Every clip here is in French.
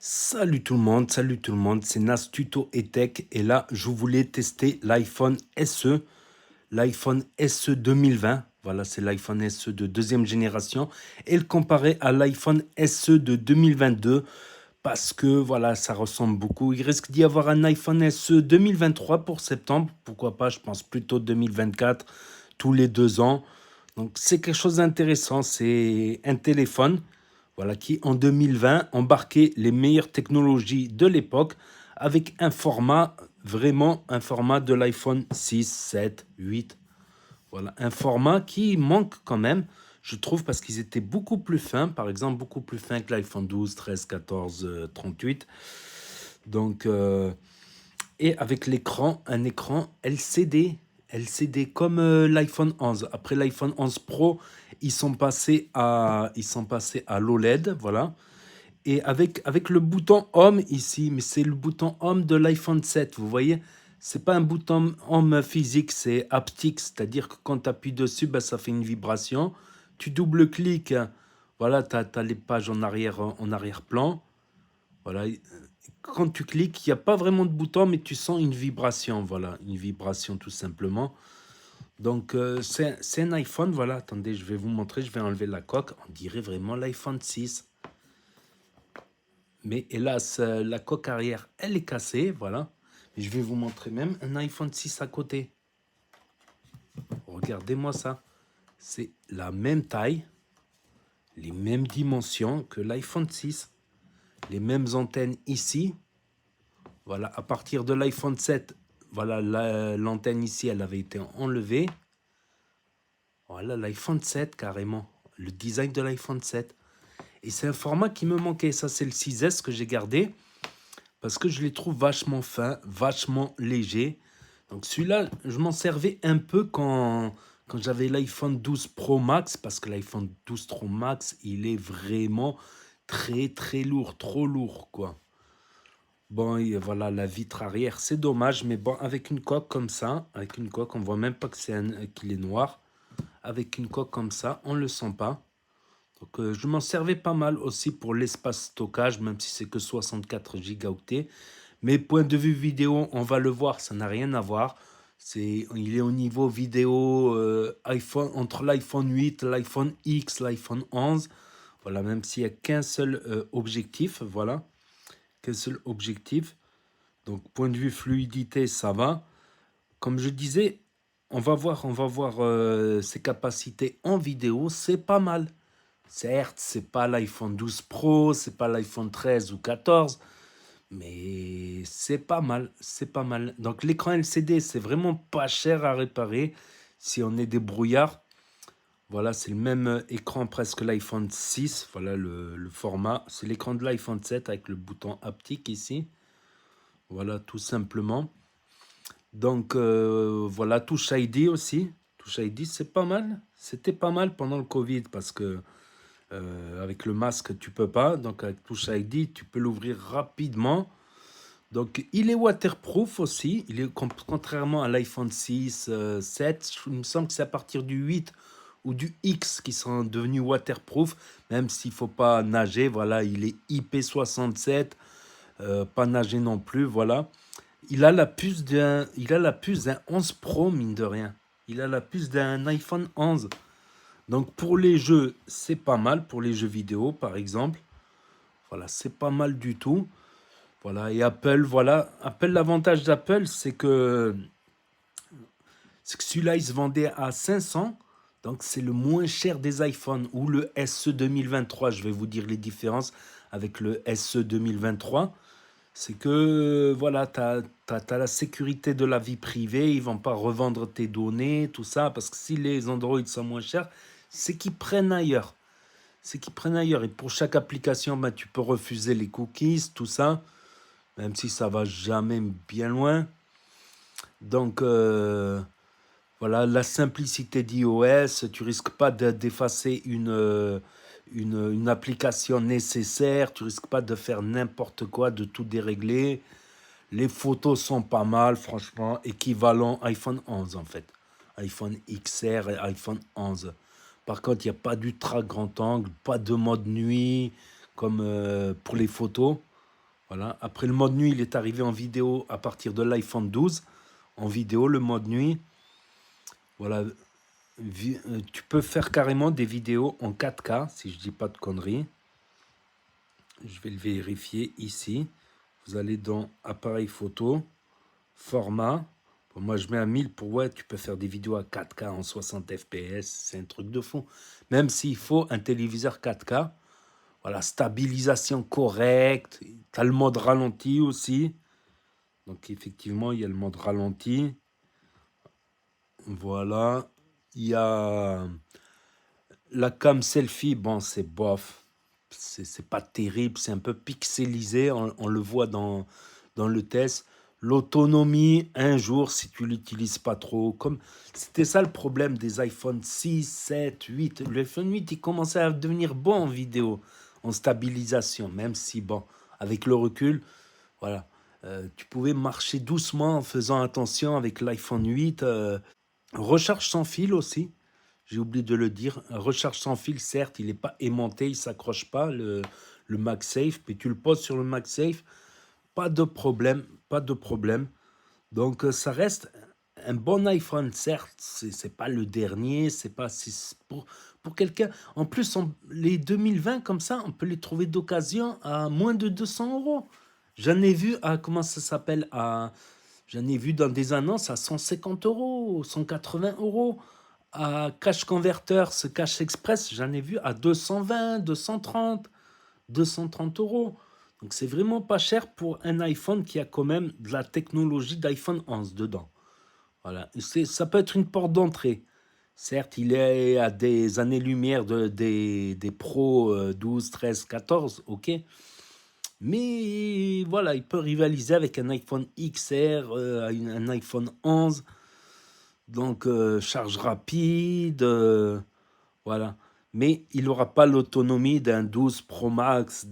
Salut tout le monde, c'est Nas Tuto et Tech et là je voulais tester l'iPhone SE 2020, voilà c'est l'iPhone SE de deuxième génération et le comparer à l'iPhone SE de 2022 parce que voilà ça ressemble beaucoup. Il risque d'y avoir un iPhone SE 2023 pour septembre, pourquoi pas, je pense plutôt 2024 tous les 2 ans. Donc c'est quelque chose d'intéressant, c'est un téléphone voilà, qui en 2020 embarquait les meilleures technologies de l'époque avec un format, vraiment un format de l'iPhone 6, 7, 8. Voilà, un format qui manque quand même, je trouve, parce qu'ils étaient beaucoup plus fins, par exemple, beaucoup plus fins que l'iPhone 12, 13, 14, 38. Donc, et avec l'écran, un écran LCD. LCD comme l'iPhone 11. Après l'iPhone 11 Pro, ils sont passés à l'OLED, voilà. Et avec le bouton Home ici, mais c'est le bouton Home de l'iPhone 7, vous voyez? C'est pas un bouton Home physique, c'est haptique, c'est-à-dire que quand tu appuies dessus, ben, ça fait une vibration. Tu double-cliques, voilà, tu as les pages en arrière-plan. Voilà. Quand tu cliques, il n'y a pas vraiment de bouton, mais tu sens une vibration, voilà, une vibration tout simplement. Donc, c'est un iPhone, voilà, attendez, je vais vous montrer, je vais enlever la coque, on dirait vraiment l'iPhone 6. Mais hélas, la coque arrière, elle est cassée, voilà. Mais je vais vous montrer même un iPhone 6 à côté. Regardez-moi ça. C'est la même taille, les mêmes dimensions que l'iPhone 6. Les mêmes antennes ici. Voilà, à partir de l'iPhone 7, voilà, l'antenne ici, elle avait été enlevée. Voilà, l'iPhone 7 carrément. Le design de l'iPhone 7. Et c'est un format qui me manquait. Ça, c'est le 6S que j'ai gardé. Parce que je les trouve vachement fins, vachement légers. Donc celui-là, je m'en servais un peu quand j'avais l'iPhone 12 Pro Max, parce que l'iPhone 12 Pro Max, il est vraiment très très lourd, trop lourd quoi. Bon, et voilà, la vitre arrière, c'est dommage, mais bon, avec une coque comme ça, avec une coque, on voit même pas que qu'il est noir. Avec une coque comme ça, on le sent pas. Donc je m'en servais pas mal aussi pour l'espace stockage, même si c'est que 64 gigaoctets. Mais point de vue vidéo, on va le voir, ça n'a rien à voir. Il est au niveau vidéo iPhone, entre l'iPhone 8, l'iPhone X, l'iPhone 11. Voilà, même s'il n'y a qu'un seul objectif, voilà, qu'un seul objectif. Donc point de vue fluidité, ça va. Comme je disais, on va voir ses capacités en vidéo, c'est pas mal. Certes, c'est pas l'iPhone 12 Pro, c'est pas l'iPhone 13 ou 14, mais c'est pas mal, c'est pas mal. Donc l'écran LCD, c'est vraiment pas cher à réparer si on est débrouillard. Voilà, c'est le même écran presque l'iPhone 6. Voilà le format. C'est l'écran de l'iPhone 7 avec le bouton haptique ici. Voilà, tout simplement. Donc voilà, Touch ID aussi. Touch ID, c'est pas mal. C'était pas mal pendant le Covid parce que avec le masque, tu peux pas. Donc avec Touch ID, tu peux l'ouvrir rapidement. Donc il est waterproof aussi. Il est contrairement à l'iPhone 6, 7, il me semble que c'est à partir du 8 ou du X qui sont devenus waterproof, même s'il faut pas nager. Voilà, il est IP67, pas nager non plus. Voilà. Il a la puce d'un 11 Pro, mine de rien. Il a la puce d'un iPhone 11. Donc pour les jeux, c'est pas mal. Pour les jeux vidéo, par exemple. Voilà, c'est pas mal du tout. Voilà, et Apple, voilà. Apple, l'avantage d'Apple, c'est que celui-là, il se vendait à 500. Donc c'est le moins cher des iPhones. Ou le SE 2023, je vais vous dire les différences avec le SE 2023. C'est que, voilà, tu as la sécurité de la vie privée, ils vont pas revendre tes données, tout ça, parce que si les Android sont moins chers, c'est qu'ils prennent ailleurs. C'est qu'ils prennent ailleurs. Et pour chaque application, ben, tu peux refuser les cookies, tout ça, même si ça va jamais bien loin. Donc, voilà, la simplicité d'iOS, tu risques pas d'effacer une application nécessaire, tu risques pas de faire n'importe quoi, de tout dérégler. Les photos sont pas mal, franchement, équivalent iPhone 11 en fait. iPhone XR et iPhone 11. Par contre, il n'y a pas d'ultra grand angle, pas de mode nuit comme pour les photos. Voilà. Après, le mode nuit, il est arrivé en vidéo à partir de l'iPhone 12. En vidéo, le mode nuit, voilà, tu peux faire carrément des vidéos en 4K, si je dis pas de conneries. Je vais le vérifier ici. Vous allez dans appareil photo, format. Bon, moi, je mets à 1000 pour, ouais, tu peux faire des vidéos à 4K en 60 fps. C'est un truc de fou. Même s'il faut un téléviseur 4K. Voilà, stabilisation correcte. Tu as le mode ralenti aussi. Donc, effectivement, il y a le mode ralenti. Voilà. Il y a la cam selfie. Bon, c'est bof. C'est pas terrible. C'est un peu pixelisé. On le voit dans le test. L'autonomie, un jour, si tu l'utilises pas trop. Comme c'était ça le problème des iPhone 6, 7, 8. L'iPhone 8, il commençait à devenir bon en vidéo, en stabilisation. Même si, bon, avec le recul, voilà. Tu pouvais marcher doucement en faisant attention avec l'iPhone 8. Recharge sans fil aussi. J'ai oublié de le dire. Recharge sans fil, certes, il n'est pas aimanté, il ne s'accroche pas, le MagSafe. Puis tu le poses sur le MagSafe, pas de problème, pas de problème. Donc, ça reste un bon iPhone, certes, c'est pas le dernier, c'est pas pour quelqu'un. En plus, les 2020 comme ça, on peut les trouver d'occasion à moins de 200 euros. J'en ai vu à, comment ça s'appelle, j'en ai vu dans des annonces à 150 euros, 180 euros. À Cash Converter, ce Cash Express, j'en ai vu à 220, 230, 230 euros. Donc c'est vraiment pas cher pour un iPhone qui a quand même de la technologie d'iPhone 11 dedans. Voilà. Ça peut être une porte d'entrée. Certes, il est à des années-lumière des Pro 12, 13, 14, ok. Mais voilà, il peut rivaliser avec un iPhone XR, un iPhone 11. Donc, charge rapide, voilà. Mais il n'aura pas l'autonomie d'un 12 Pro Max,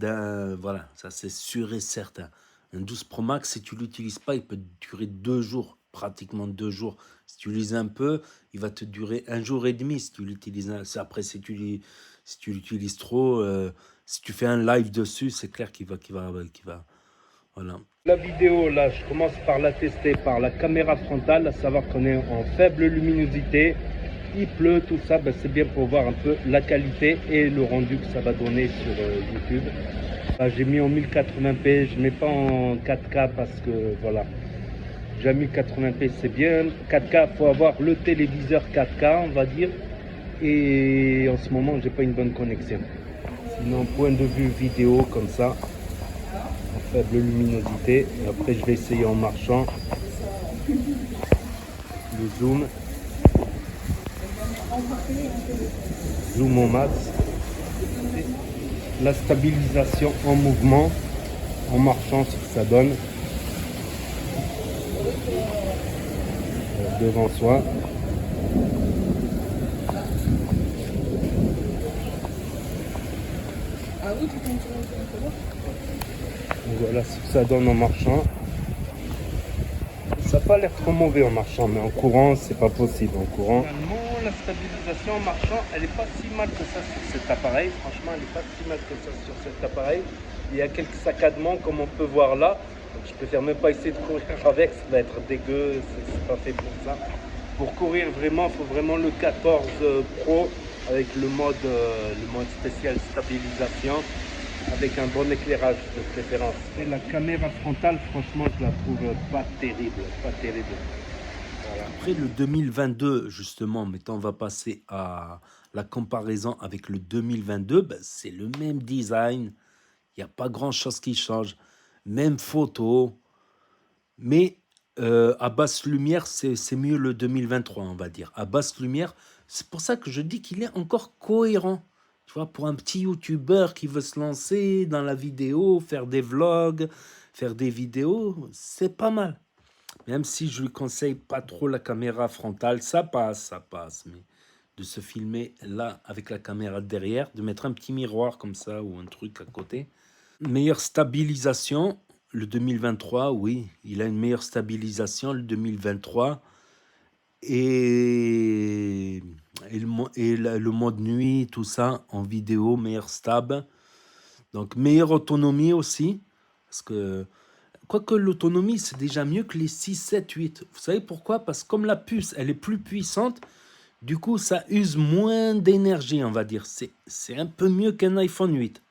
voilà, ça c'est sûr et certain. Un 12 Pro Max, si tu ne l'utilises pas, il peut durer 2 jours, pratiquement 2 jours. Si tu l'utilises un peu, il va te durer 1 jour et demi si tu l'utilises. Après, si tu l'utilises trop, si tu fais un live dessus, c'est clair qu'il va. Voilà. La vidéo, là, je commence par la tester par la caméra frontale, à savoir qu'on est en faible luminosité. Il pleut, tout ça, ben, c'est bien pour voir un peu la qualité et le rendu que ça va donner sur YouTube. J'ai mis en 1080p, je ne mets pas en 4K parce que voilà, j'ai mis 1080p, c'est bien. 4K, il faut avoir le téléviseur 4K, on va dire. Et en ce moment, j'ai pas une bonne connexion. Sinon, point de vue vidéo, comme ça, faible luminosité. Et après, je vais essayer en marchant. Le zoom. Zoom au max. La stabilisation en mouvement. En marchant, ce que ça donne. Devant soi. Voilà ce que ça donne en marchant. Ça n'a pas l'air trop mauvais en marchant, mais en courant, c'est pas possible. En courant. Finalement, la stabilisation en marchant, elle n'est pas si mal que ça sur cet appareil. Franchement, elle n'est pas si mal que ça sur cet appareil. Il y a quelques saccadements, comme on peut voir là. Donc, je préfère même pas essayer de courir avec, ça va être dégueu, c'est pas fait pour ça. Pour courir vraiment, il faut vraiment le 14 Pro avec le mode spécial stabilisation, avec un bon éclairage de préférence. Et la caméra frontale, franchement, je la trouve pas terrible, pas terrible. Voilà. Après le 2022, justement, maintenant on va passer à la comparaison avec le 2022, ben, c'est le même design, il n'y a pas grand-chose qui change, même photo, mais à basse lumière, c'est mieux le 2023, on va dire. À basse lumière, c'est pour ça que je dis qu'il est encore cohérent. Tu vois, pour un petit youtubeur qui veut se lancer dans la vidéo, faire des vlogs, faire des vidéos, c'est pas mal. Même si je lui conseille pas trop la caméra frontale, ça passe. Mais de se filmer là avec la caméra derrière, de mettre un petit miroir comme ça ou un truc à côté. Meilleure stabilisation, le 2023, oui, il a une meilleure stabilisation, le 2023. Le mode nuit, tout ça, en vidéo, meilleur stab. Donc, meilleure autonomie aussi. Parce que, quoique l'autonomie, c'est déjà mieux que les 6, 7, 8. Vous savez pourquoi? Parce que comme la puce, elle est plus puissante, du coup, ça use moins d'énergie, on va dire. C'est un peu mieux qu'un iPhone 8.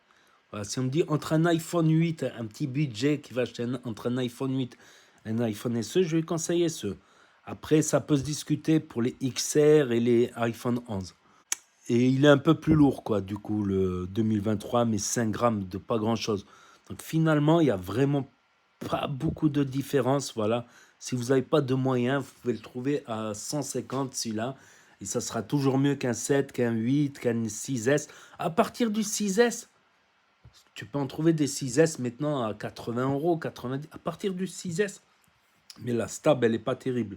Voilà, si on me dit entre un iPhone 8, un petit budget qui va acheter entre un iPhone 8 et un iPhone SE, je vais conseiller ce. Après, ça peut se discuter pour les XR et les iPhone 11. Et il est un peu plus lourd, quoi, du coup, le 2023, mais 5 grammes de pas grand-chose. Donc finalement, il n'y a vraiment pas beaucoup de différence, voilà. Si vous n'avez pas de moyens, vous pouvez le trouver à 150, celui-là. Et ça sera toujours mieux qu'un 7, qu'un 8, qu'un 6S. À partir du 6S, tu peux en trouver des 6S maintenant à 80 euros, 90, à partir du 6S. Mais la stab, elle n'est pas terrible.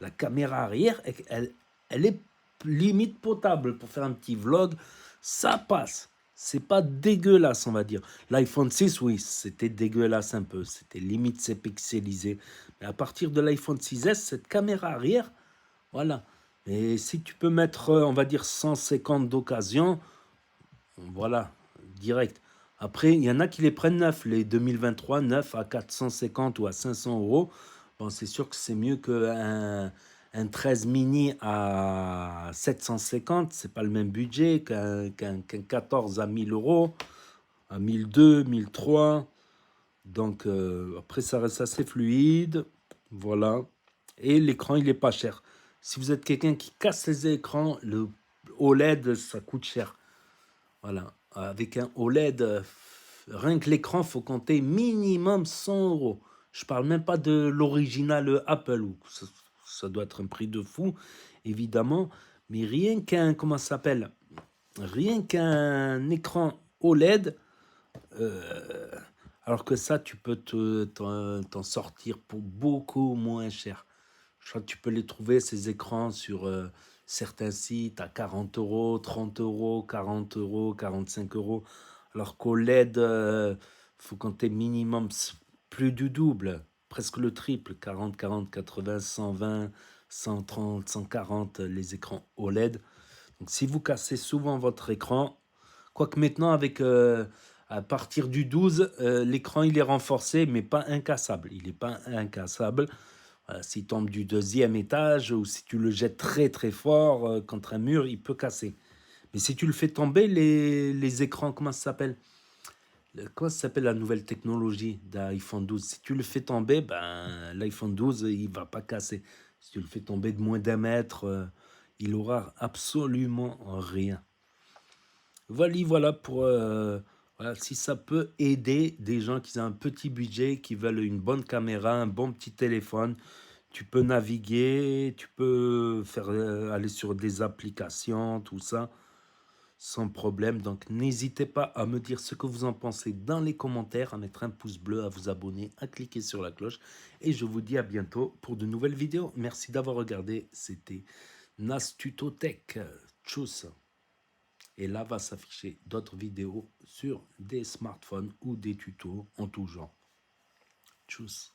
La caméra arrière, elle est limite potable pour faire un petit vlog. Ça passe. C'est pas dégueulasse, on va dire. L'iPhone 6, oui, c'était dégueulasse un peu. C'était limite, c'est pixelisé. Mais à partir de l'iPhone 6S, cette caméra arrière, voilà. Et si tu peux mettre, on va dire, 150 d'occasion, voilà, direct. Après, il y en a qui les prennent neuf, les 2023, neuf à 450 ou à 500 euros. Bon, c'est sûr que c'est mieux qu'un 13 mini à 750. C'est pas le même budget qu'un 14 à 1000 euros, à 1002, 1003. Donc, après, ça reste assez fluide. Voilà. Et l'écran, il est pas cher. Si vous êtes quelqu'un qui casse les écrans, le OLED, ça coûte cher. Voilà. Avec un OLED, rien que l'écran, faut compter minimum 100 euros. Je parle même pas de l'original Apple, où ça doit être un prix de fou, évidemment. Mais rien qu'un, comment ça s'appelle? Rien qu'un écran OLED, euh, alors que ça, tu peux t'en sortir pour beaucoup moins cher. Je crois que tu peux les trouver, ces écrans, sur certains sites à 40 euros, 30 euros, 40 euros, 45 euros. Alors qu'au LED, faut compter minimum plus du double, presque le triple, 40, 40, 80, 120, 130, 140, les écrans OLED. Donc si vous cassez souvent votre écran, quoique maintenant avec à partir du 12, l'écran il est renforcé mais pas incassable. Il n'est pas incassable. Voilà, s'il tombe du deuxième étage ou si tu le jettes très très fort contre un mur, il peut casser. Mais si tu le fais tomber, les écrans, comment ça s'appelle? Comment ça s'appelle la nouvelle technologie d'iPhone 12? Si tu le fais tomber, ben, l'iPhone 12, il va pas casser. Si tu le fais tomber de moins d'un mètre, il aura absolument rien. Voilà pour voilà, si ça peut aider des gens qui ont un petit budget, qui veulent une bonne caméra, un bon petit téléphone. Tu peux naviguer, tu peux faire aller sur des applications, tout ça, sans problème. Donc n'hésitez pas à me dire ce que vous en pensez dans les commentaires, à mettre un pouce bleu, à vous abonner, à cliquer sur la cloche. Et je vous dis à bientôt pour de nouvelles vidéos. Merci d'avoir regardé. C'était Nastutotech. Tchuss. Et là va s'afficher d'autres vidéos sur des smartphones ou des tutos en tout genre. Tchuss.